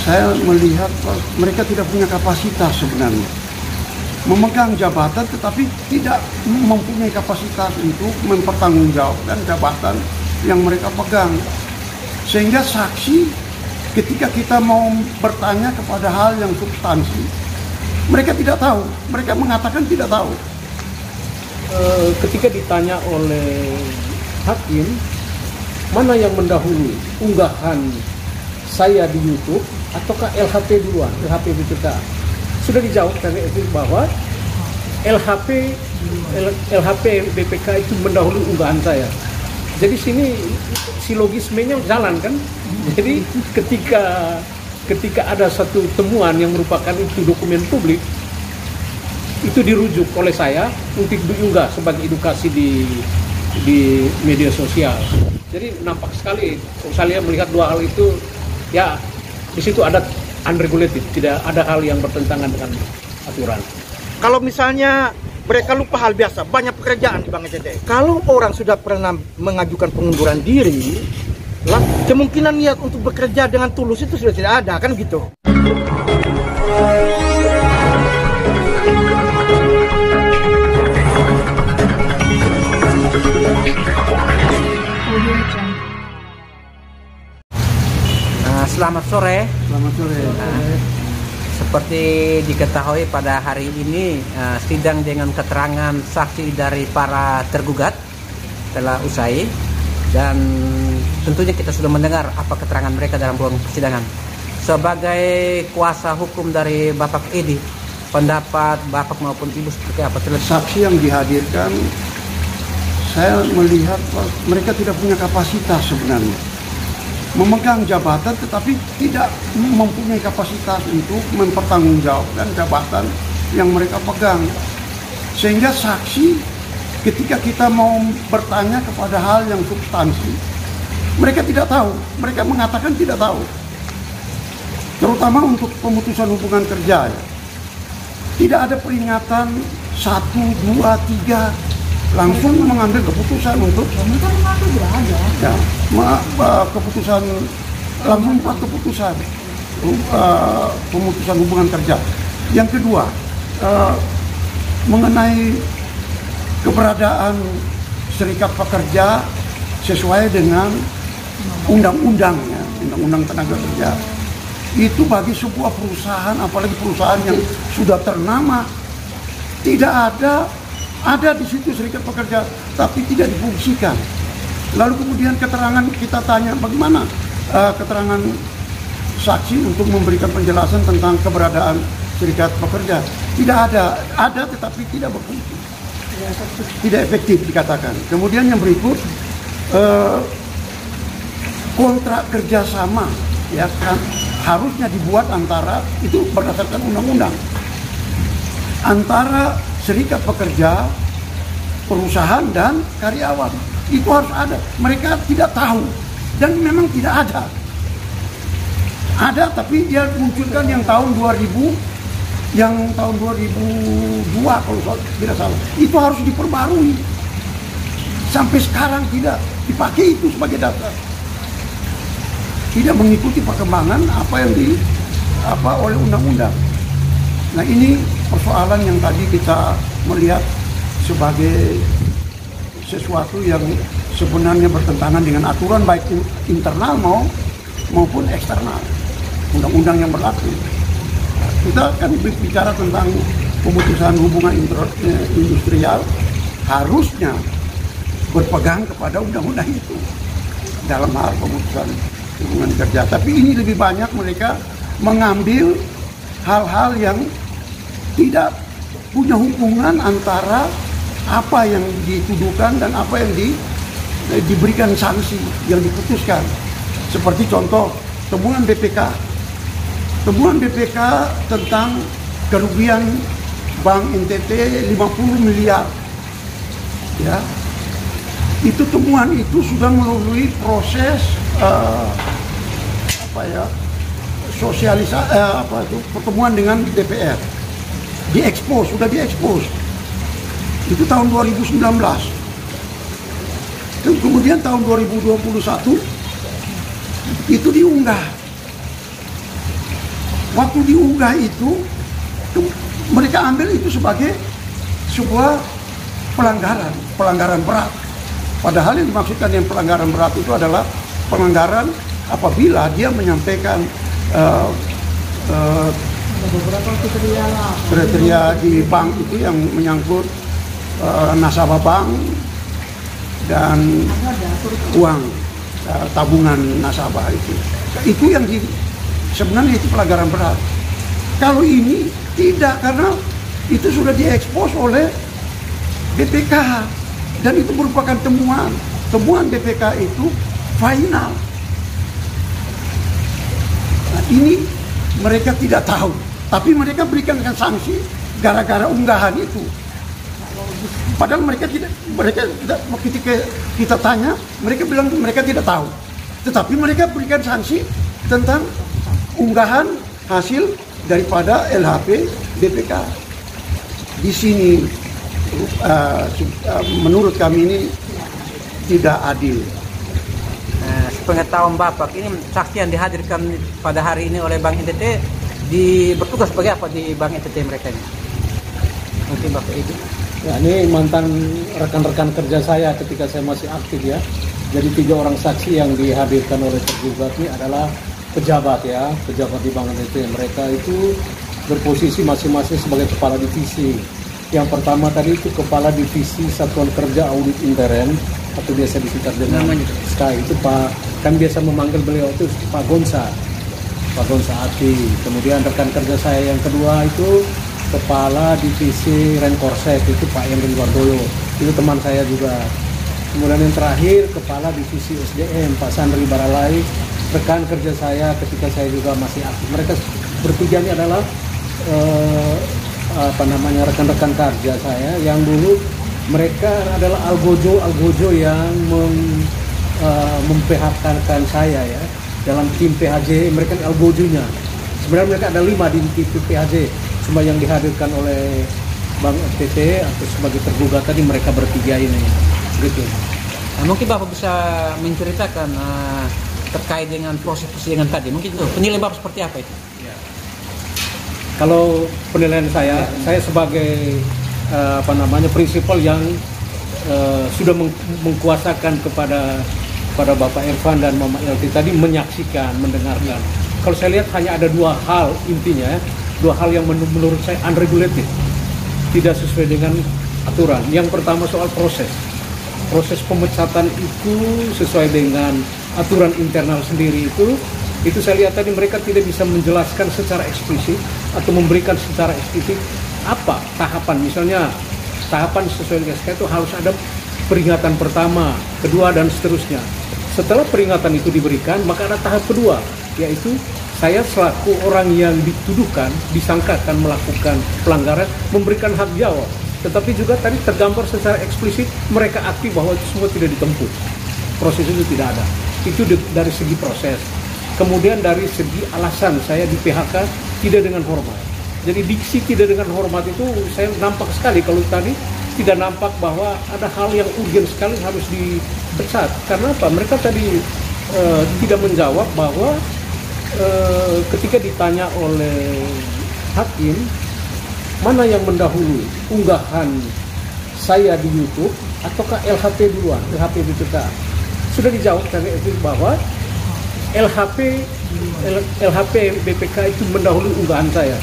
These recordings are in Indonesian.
Saya melihat mereka tidak punya kapasitas sebenarnya memegang jabatan, tetapi tidak mempunyai kapasitas untuk mempertanggungjawabkan jabatan yang mereka pegang. Sehingga saksi ketika kita mau bertanya kepada hal yang substansi, mereka tidak tahu, mereka mengatakan tidak tahu. Ketika ditanya oleh hakim, mana yang mendahului, unggahan saya di YouTube ataukah LHP duluan, LHP BPK? Sudah dijawab dari itu bahwa LHP BPK itu mendahului unggahan saya. Jadi sini silogismenya jalan kan. Jadi ketika ada satu temuan yang merupakan itu dokumen publik, itu dirujuk oleh saya untuk diunggah sebagai edukasi di media sosial. Jadi nampak sekali saya melihat dua hal itu, ya di situ ada unregulated, tidak ada hal yang bertentangan dengan aturan. Kalau misalnya mereka lupa hal biasa, banyak pekerjaan di Bang ECT. Kalau orang sudah pernah mengajukan pengunduran diri, kemungkinan niat untuk bekerja dengan tulus itu sudah tidak ada, kan gitu. Selamat sore. Selamat sore. Seperti diketahui pada hari ini sidang dengan keterangan saksi dari para tergugat telah usai, dan tentunya kita sudah mendengar apa keterangan mereka dalam ruang persidangan. Sebagai kuasa hukum dari Bapak Edi, pendapat Bapak maupun Ibu seperti apa? Saksi yang dihadirkan, saya melihat mereka tidak punya kapasitas sebenarnya memegang jabatan, tetapi tidak mempunyai kapasitas untuk mempertanggungjawabkan jabatan yang mereka pegang. Sehingga saksi ketika kita mau bertanya kepada hal yang substansi, mereka tidak tahu, mereka mengatakan tidak tahu. Terutama untuk pemutusan hubungan kerja, ya. Tidak ada peringatan 1, 2, 3, langsung mengambil keputusan untuk ya, keputusan langsung buat keputusan pemutusan hubungan kerja. Yang kedua, mengenai keberadaan serikat pekerja sesuai dengan undang-undangnya, undang-undang tenaga kerja, itu bagi sebuah perusahaan, apalagi perusahaan yang sudah ternama, tidak ada di situ serikat pekerja, tapi tidak difungsikan. Lalu kemudian keterangan kita tanya bagaimana keterangan saksi untuk memberikan penjelasan tentang keberadaan serikat pekerja. Tidak ada tetapi tidak berfungsi, tidak efektif dikatakan. Kemudian yang berikut, kontrak kerjasama, ya kan, harusnya dibuat antara, itu berdasarkan undang-undang, antara serikat pekerja, perusahaan, dan karyawan. Itu harus ada. Mereka tidak tahu dan memang tidak ada. Ada, tapi dia munculkan yang tahun 2000, yang tahun 2002 kalau tidak salah. Itu harus diperbarui. Sampai sekarang tidak dipakai itu sebagai dasar. Tidak mengikuti perkembangan apa yang oleh undang-undang. Nah, ini persoalan yang tadi kita melihat sebagai sesuatu yang sebenarnya bertentangan dengan aturan baik internal maupun eksternal, undang-undang yang berlaku. Kita akan bicara tentang pemutusan hubungan industrial, harusnya berpegang kepada undang-undang itu dalam hal pemutusan hubungan kerja. Tapi ini lebih banyak mereka mengambil hal-hal yang tidak punya hubungan antara apa yang dituduhkan dan apa yang diberikan sanksi yang diputuskan. Seperti contoh temuan BPK. Temuan BPK tentang kerugian Bank NTT 50 miliar. Ya. Itu temuan itu sudah melalui proses sosialisasi pertemuan dengan DPR. Sudah diekspos. Itu tahun 2019. Dan kemudian tahun 2021 itu diunggah. waktu diunggah itu mereka ambil itu sebagai sebuah pelanggaran berat. Padahal yang dimaksudkan dengan pelanggaran berat itu adalah pelanggaran apabila dia menyampaikan beberapa kriteria di bank itu yang menyangkut nasabah bank dan uang tabungan nasabah itu yang sebenarnya itu pelanggaran berat. Kalau ini tidak, karena itu sudah diekspos oleh BPK dan itu merupakan temuan BPK itu final. Nah, ini mereka tidak tahu, tapi mereka berikan sanksi gara-gara unggahan itu. Padahal mereka tidak, ketika kita tanya, mereka bilang mereka tidak tahu. Tetapi mereka berikan sanksi tentang unggahan hasil daripada LHP BPK. Di sini menurut kami ini tidak adil. Sepengetahuan Bapak, ini saksi yang dihadirkan pada hari ini oleh Bank NTT bertugas sebagai apa di Bank NTT mereka ini? Mungkin Bapak itu. Ya, ini mantan rekan-rekan kerja saya ketika saya masih aktif ya. Jadi 3 orang saksi yang dihadirkan oleh tergugat ini adalah pejabat di Bank NTT. Mereka itu berposisi masing-masing sebagai kepala divisi. Yang pertama tadi itu kepala divisi Satuan Kerja Audit Intern atau biasa disingkat dengan SKAI. Itu kami biasa memanggil beliau itu Pak Gonsa Ati. Kemudian rekan kerja saya yang kedua itu kepala divisi Renkorsek, itu Pak Henry Wardoyo, itu teman saya juga. Kemudian yang terakhir kepala divisi SDM Pak Sandri Baralai, rekan kerja saya ketika saya juga masih aktif. Mereka bertiga ini adalah rekan-rekan kerja saya yang dulu mereka adalah algojo yang mem-PHK-kan saya ya dalam tim PHJ. Mereka algojonya. Sebenarnya mereka ada 5 di tim PHJ. Cuma yang dihadirkan oleh Bank NTT atau sebagai tergugat tadi mereka bertiga ini, gitu. Nah, mungkin Bapak bisa menceritakan terkait dengan proses persidangan tadi. Mungkin itu penilaian Bapak seperti apa itu? Ya. Kalau penilaian saya sebagai prinsipal yang sudah mengkuasakan kepada Bapak Irfan dan Mama Elti tadi menyaksikan, mendengarkan. Kalau saya lihat hanya ada 2 hal intinya ya. 2 hal yang menurut saya unregulated, tidak sesuai dengan aturan. Yang pertama soal proses pemecatan itu sesuai dengan aturan internal sendiri itu saya lihat tadi mereka tidak bisa menjelaskan secara eksplisit atau memberikan secara eksplisit apa tahapan. Misalnya tahapan sesuai dengan SK itu harus ada peringatan pertama, kedua dan seterusnya. Setelah peringatan itu diberikan, maka ada tahap kedua, yaitu saya selaku orang yang dituduhkan, disangkakan melakukan pelanggaran, memberikan hak jawab. Tetapi juga tadi tergambar secara eksplisit mereka aktif bahwa itu semua tidak ditempuh. Proses itu tidak ada. Itu dari segi proses. Kemudian dari segi alasan saya di PHK tidak dengan hormat. Jadi diksi tidak dengan hormat itu saya nampak sekali. Kalau tadi tidak nampak bahwa ada hal yang urgen sekali harus dipecat. Karena apa? Mereka tadi tidak menjawab bahwa ketika ditanya oleh hakim mana yang mendahului, unggahan saya di YouTube ataukah LHP duluan, LHP BPK. Sudah dijawab tadi itu bahwa LHP BPK itu mendahului unggahan saya.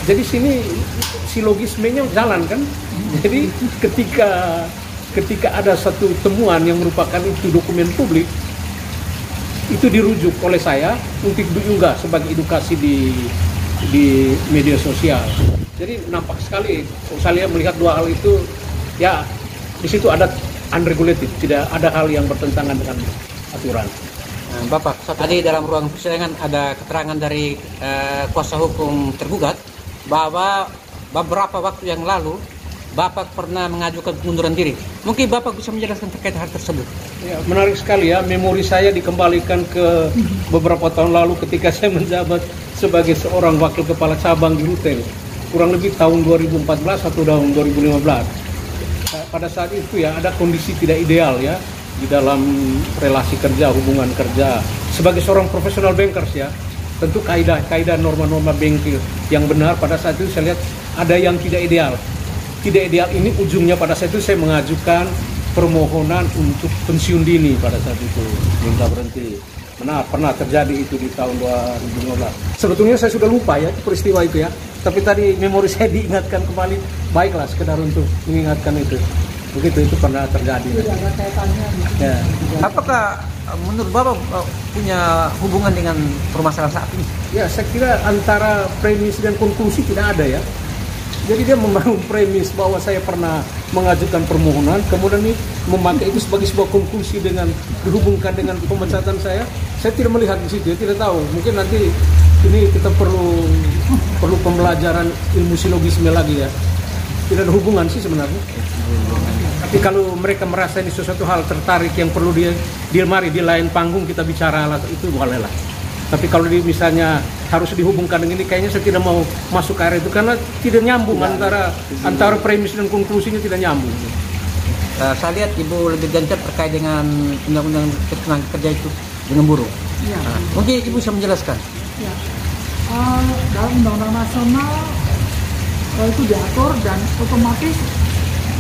Jadi sini silogismenya jalan kan. Jadi ketika ada satu temuan yang merupakan itu dokumen publik, itu dirujuk oleh saya untuk diunggah sebagai edukasi di media sosial. Jadi nampak sekali saya melihat 2 hal itu ya, di situ ada unregulated, tidak ada hal yang bertentangan dengan aturan. Nah, Bapak, tadi dalam ruang persidangan ada keterangan dari kuasa hukum tergugat bahwa beberapa waktu yang lalu Bapak pernah mengajukan pengunduran diri. Mungkin Bapak bisa menjelaskan terkait hal tersebut. Ya, menarik sekali ya, memori saya dikembalikan ke beberapa tahun lalu ketika saya menjabat sebagai seorang wakil kepala cabang di Ruteng. Kurang lebih tahun 2014 atau tahun 2015. Pada saat itu ya ada kondisi tidak ideal ya di dalam relasi kerja, hubungan kerja. Sebagai seorang profesional bankers ya, tentu kaidah norma-norma bengkel yang benar. Pada saat itu saya lihat ada yang tidak ideal. Tidak ideal ini ujungnya pada saat itu saya mengajukan permohonan untuk pensiun dini pada saat itu, minta berhenti. Pernah terjadi itu di tahun 2015. Sebetulnya saya sudah lupa ya peristiwa itu ya, tapi tadi memori saya diingatkan kembali. Baiklah, sekedar untuk mengingatkan itu. Begitu, itu pernah terjadi. Ya. Apakah menurut Bapak punya hubungan dengan permasalahan saat ini? Ya, saya kira antara premis dan konklusi tidak ada ya. Jadi dia membangun premis bahwa saya pernah mengajukan permohonan, kemudian ini memakai itu sebagai sebuah konklusi dengan dihubungkan dengan pemecatan saya. Saya tidak melihat di situ, tidak tahu. Mungkin nanti ini kita perlu pembelajaran ilmu silogisme lagi ya. Tidak ada hubungan sih sebenarnya. Tapi kalau mereka merasa ini sesuatu hal tertarik yang perlu di lain panggung kita bicara lah, itu boleh lah. Tapi kalau misalnya harus dihubungkan dengan ini, kayaknya saya tidak mau masuk ke area itu karena tidak nyambung antara premis dan konklusinya tidak nyambung. Saya lihat Ibu lebih gencar terkait dengan undang-undang ketenaga kerja itu dengan buruh. Ya. Mungkin Ibu bisa menjelaskan. Ya. Dalam undang-undang nasional itu diatur dan otomatis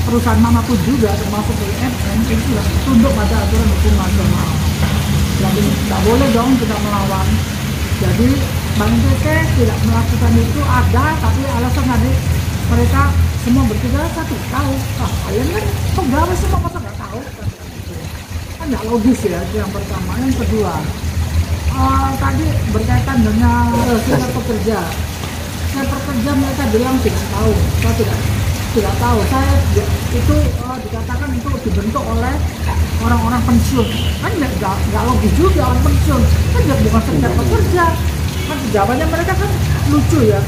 perusahaan manapun juga termasuk BUMN itu sudah tunduk pada aturan hukum nasional. Jadi tidak boleh dong kita melawan. Jadi Bank NTT tidak melakukan itu ada, tapi alasan tadi mereka semua bertiga satu tahu. Kalian kan pegawai semua masa nggak tahu? Kan nggak logis ya. Itu yang pertama. Yang kedua, tadi berkaitan dengan serikat pekerja. Saya pekerja mereka bilang tidak tahu. Saya tidak tahu. Saya itu dikatakan itu dibentuk oleh orang-orang pensiun. Kan nggak logis juga orang pensiun. Kan bukan serikat pekerja. Kan jawabannya mereka kan lucu ya.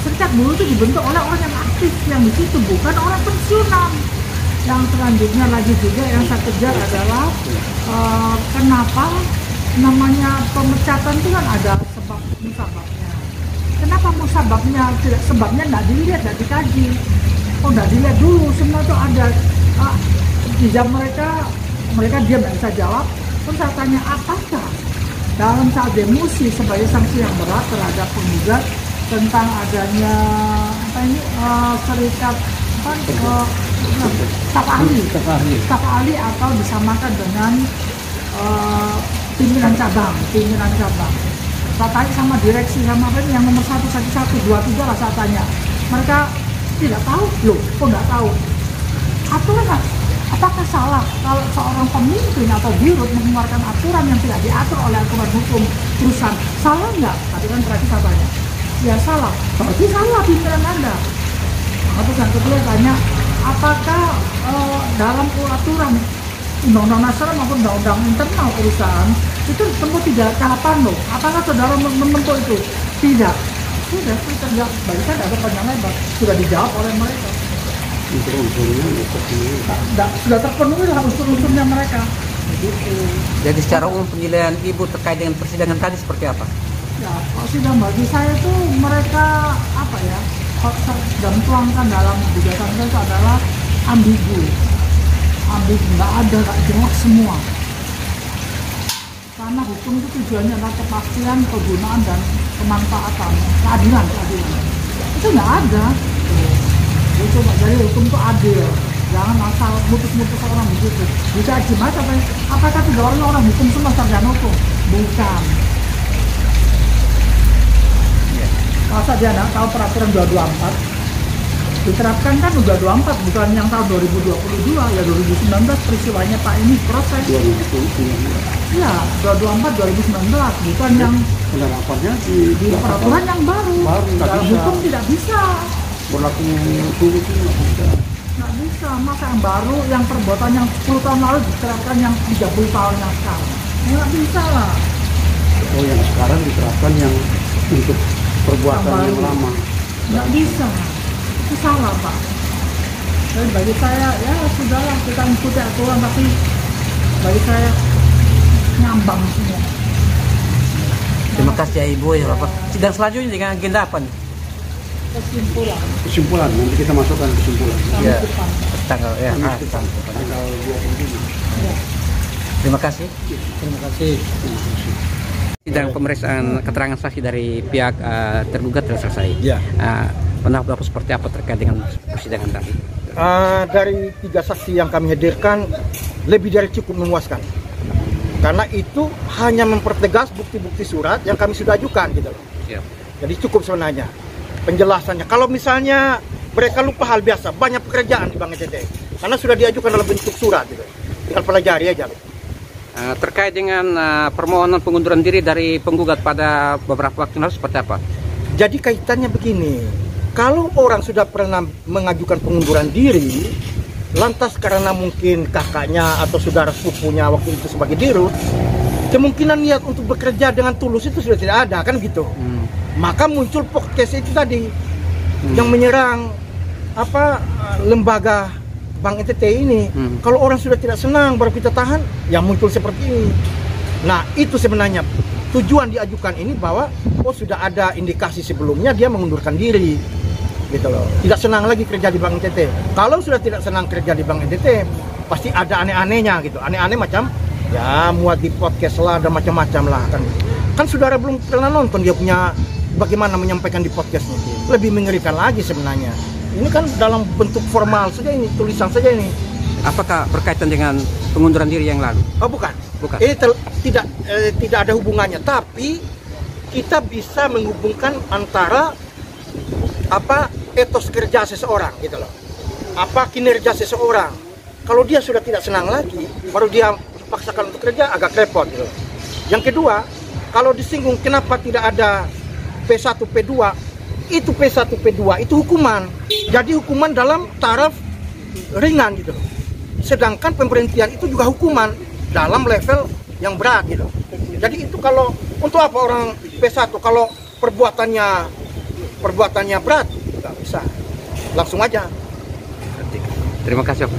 Serikat buruh itu dibentuk oleh orang yang aktif yang di situ, bukan orang pensiunan. Yang selanjutnya lagi juga yang saya kejar adalah kenapa namanya pemecatan itu kan ada sebab musababnya. Kenapa musababnya tidak sebabnya tidak dilihat, tidak dikaji. Tidak dilihat dulu, semua itu ada. Di jam mereka diam dan saya jawab. Terus saya tanya apakah dalam saat demosi sebagai sanksi yang berat terhadap penggugat tentang adanya serikat staf ahli atau disamakan dengan pimpinan cabang. Saya tanya sama direksi sama apa yang nomor 1, 1, 2, 3 lah saya tanya. Mereka tidak tahu, loh, kok nggak tahu? Aturan apakah salah kalau seorang pemimpin atau dirut mengeluarkan aturan yang tidak diatur oleh aturan hukum perusahaan? Salah nggak? Tadi kan terakhir saya tanya. Ya salah, berarti salah pimpinan Anda. Terus yang kedua tanya, apakah dalam aturan undang-undang nasional maupun undang-undang internal perusahaan itu tempuh 3 tahapan loh? Apakah saudara menempuh itu? Tidak. Sudah bagi saya ada panjang lebar, sudah dijawab oleh mereka. Sudah terpenuhi lah unsur-unsurnya mereka. Jadi secara umum penilaian Ibu terkait dengan persidangan tadi seperti apa? Ya, sidang bagi saya itu mereka apa ya, dan tuangkan dalam gugatan saya itu adalah ambigu, nggak ada, nggak jelas semua. Karena hukum itu tujuannya adalah kepastian, kegunaan dan kemanfaatan, keadilan. Itu nggak ada. Itu jadi hukum itu adil. Jangan asal mutus-mutus orang begitu. Bisa gimana? Apakah tidak orang hukum semua sarjana hukum? Bukan. Masa dia nggak tahu peraturan 224 diterapkan kan udah 24 bukan yang tahun 2022 ya 2019 peristiwanya Pak ini proses. Iya 224 2019 bukan yang penerapannya di peraturan yang baru. Dalam hukum tidak bisa. Berlaku dulu itu nggak bisa. Masa yang baru yang perbuatan yang 10 tahun lalu diterapkan yang 30 tahun yang sekarang nggak bisa lah. Oh yang sekarang diterapkan yang untuk perbuatan yang lama nggak bisa, itu salah Pak. Dan bagi saya ya sudahlah kita ikuti aturan, tapi bagi saya ngambang semua. Terima kasih ya Ibu ya Bapak. Sidang selanjutnya dengan agenda apa nih? Kesimpulan nanti kita masukkan kesimpulan Ya, tanggal 25. Terima kasih. Terima kasih. Sidang pemeriksaan keterangan saksi dari pihak tergugat telah selesai. Ya. Pendapat Bapak seperti apa terkait dengan persidangan tadi? Dari 3 saksi yang kami hadirkan lebih dari cukup memuaskan. Karena itu hanya mempertegas bukti-bukti surat yang kami sudah ajukan gitu loh. Siap. Jadi cukup sebenarnya penjelasannya. Kalau misalnya mereka lupa hal biasa, banyak pekerjaan di Bank NTT. Karena sudah diajukan dalam bentuk surat gitu. Tinggal pelajari aja. Terkait dengan permohonan pengunduran diri dari penggugat pada beberapa waktu lalu seperti apa? Jadi kaitannya begini, kalau orang sudah pernah mengajukan pengunduran diri, lantas karena mungkin kakaknya atau saudara sepupunya waktu itu sebagai dirut, kemungkinan niat untuk bekerja dengan tulus itu sudah tidak ada, kan gitu. Maka muncul podcast itu tadi yang menyerang lembaga Bank NTT ini. Kalau orang sudah tidak senang baru kita tahan, ya muncul seperti ini. Nah, itu sebenarnya tujuan diajukan ini bahwa sudah ada indikasi sebelumnya dia mengundurkan diri. Gitu loh. Tidak senang lagi kerja di Bank NTT. Kalau sudah tidak senang kerja di Bank NTT, pasti ada aneh-anehnya gitu. Aneh-aneh macam ya muat di podcast lah dan macam-macam lah kan. Kan saudara belum pernah nonton dia punya bagaimana menyampaikan di podcastnya. Lebih mengerikan lagi sebenarnya. Ini kan dalam bentuk formal saja ini, tulisan saja ini. Apakah berkaitan dengan pengunduran diri yang lalu? Oh bukan. Bukan. Ini tidak ada hubungannya. Tapi kita bisa menghubungkan antara etos kerja seseorang gitu loh. Kinerja seseorang. Kalau dia sudah tidak senang lagi, baru dia dipaksakan untuk kerja agak repot gitu. Yang kedua, kalau disinggung kenapa tidak ada P1, P2, itu P1, P2 itu hukuman. Jadi hukuman dalam taraf ringan gitu loh. Sedangkan pemberhentian itu juga hukuman dalam level yang berat gitu. Jadi itu kalau untuk apa orang P1 kalau perbuatannya berat nggak bisa. Langsung aja. Terima kasih.